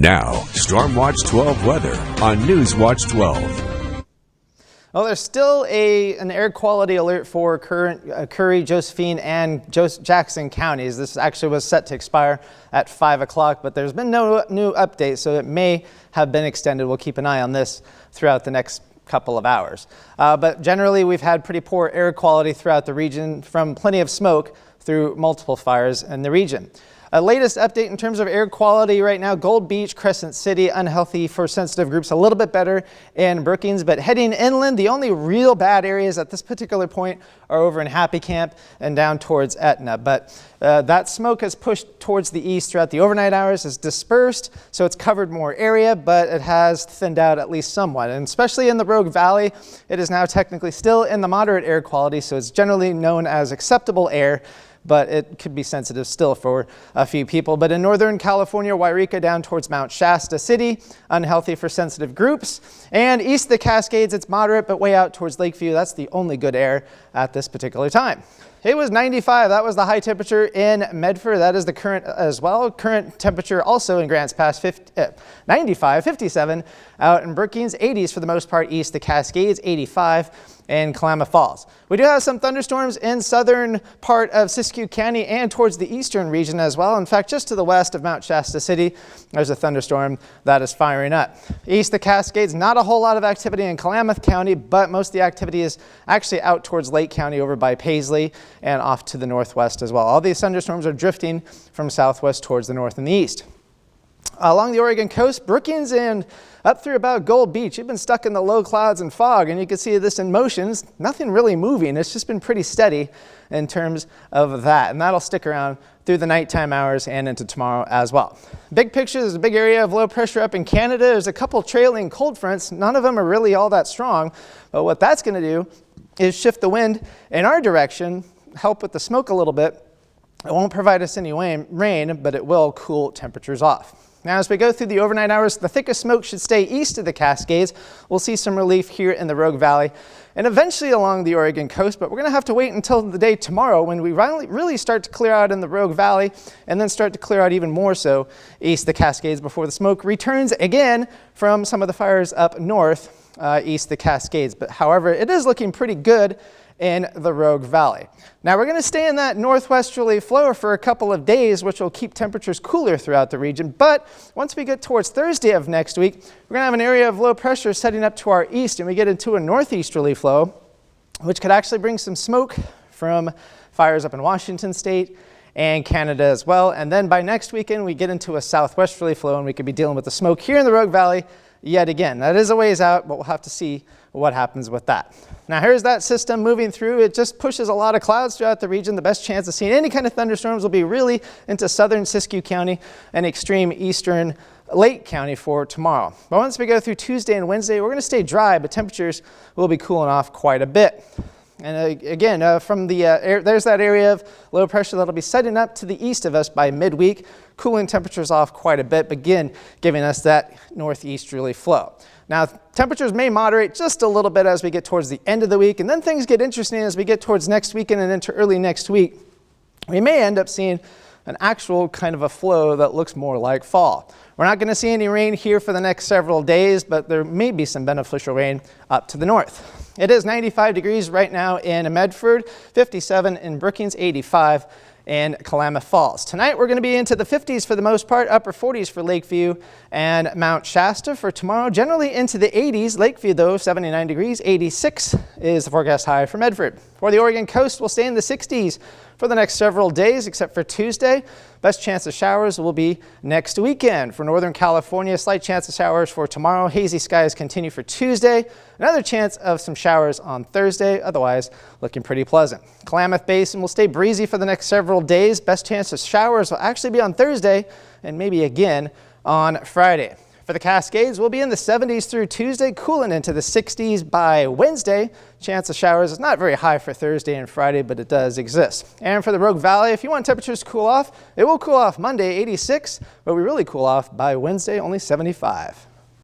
Now, Stormwatch 12 weather on News Watch 12. Well, there's still an air quality alert for Curry, Josephine, and Jackson counties. This actually was set to expire at 5 o'clock, but there's been no new update, so it may have been extended. We'll keep an eye on this throughout the next couple of hours. But generally, we've had pretty poor air quality throughout the region from plenty of smoke through multiple fires in the region. Latest update in terms of air quality right now: Gold Beach, Crescent City, unhealthy for sensitive groups, a little bit better in Brookings, but heading inland, the only real bad areas at this particular point are over in Happy Camp and down towards Etna. But that smoke has pushed towards the east throughout the overnight hours, is dispersed, so it's covered more area, but it has thinned out at least somewhat. And especially in the Rogue Valley, it is now technically still in the moderate air quality, so it's generally known as acceptable air, but it could be sensitive still for a few people. But in Northern California, Wairika down towards Mount Shasta City, unhealthy for sensitive groups. And east of the Cascades, it's moderate, but way out towards Lakeview, that's the only good air at this particular time. It was 95. That was the high temperature in Medford. That is the current as well. Current temperature also in Grants Pass, 95, 57 out in Brookings, 80s for the most part east the Cascades, 85 in Klamath Falls. We do have some thunderstorms in southern part of Siskiyou County and towards the eastern region as well. In fact, just to the west of Mount Shasta City, there's a thunderstorm that is firing up. East the Cascades, not a whole lot of activity in Klamath County, but most of the activity is actually out towards Lake County over by Paisley and off to the northwest as well. All these thunderstorms are drifting from southwest towards the north and the east. Along the Oregon coast, Brookings and up through about Gold Beach, you've been stuck in the low clouds and fog, and you can see this in motions. Nothing really moving. It's just been pretty steady in terms of that, and that'll stick around through the nighttime hours and into tomorrow as well. Big picture, there's a big area of low pressure up in Canada. There's a couple trailing cold fronts. None of them are really all that strong, but what that's going to do is shift the wind in our direction, help with the smoke a little bit. It won't provide us any rain, but it will cool temperatures off. Now, as we go through the overnight hours, the thickest smoke should stay east of the Cascades. We'll see some relief here in the Rogue Valley and eventually along the Oregon coast, but we're going to have to wait until the day tomorrow when we really start to clear out in the Rogue Valley and then start to clear out even more so east of the Cascades before the smoke returns again from some of the fires up north east of the Cascades. But however, it is looking pretty good in the Rogue Valley. Now we're going to stay in that northwesterly flow for a couple of days, which will keep temperatures cooler throughout the region. But once we get towards Thursday of next week, we're going to have an area of low pressure setting up to our east, and we get into a northeasterly flow, which could actually bring some smoke from fires up in Washington State and Canada as well. And then by next weekend, we get into a southwesterly flow, and we could be dealing with the smoke here in the Rogue Valley yet again. That is a ways out, but we'll have to see what happens with that. Now here's that system moving through. It just pushes a lot of clouds throughout the region. The best chance of seeing any kind of thunderstorms will be really into southern Siskiyou County and extreme eastern Lake County for tomorrow. But once we go through Tuesday and Wednesday, we're going to stay dry, but temperatures will be cooling off quite a bit. And again, from the there's that area of low pressure that'll be setting up to the east of us by midweek, cooling temperatures off quite a bit, but again, giving us that northeasterly flow. Now, temperatures may moderate just a little bit as we get towards the end of the week, and then things get interesting as we get towards next weekend and into early next week. We may end up seeing an actual kind of a flow that looks more like fall. We're not going to see any rain here for the next several days, but there may be some beneficial rain up to the north. It is 95 degrees right now in Medford, 57 in Brookings, 85 in Klamath Falls. Tonight we're going to be into the 50s for the most part, upper 40s for Lakeview and Mount Shasta. For tomorrow, generally into the 80s. Lakeview though, 79 degrees, 86 is the forecast high for Medford. For the Oregon coast, we'll stay in the 60s for the next several days, except for Tuesday. Best chance of showers will be next weekend. For Northern California, slight chance of showers for tomorrow. Hazy skies continue for Tuesday. Another chance of some showers on Thursday. Otherwise, looking pretty pleasant. Klamath Basin will stay breezy for the next several days. Best chance of showers will actually be on Thursday and maybe again on Friday. For the Cascades, we'll be in the 70s through Tuesday, cooling into the 60s by Wednesday. Chance of showers is not very high for Thursday and Friday, but it does exist. And for the Rogue Valley, if you want temperatures to cool off, it will cool off Monday, 86, but we really cool off by Wednesday, only 75.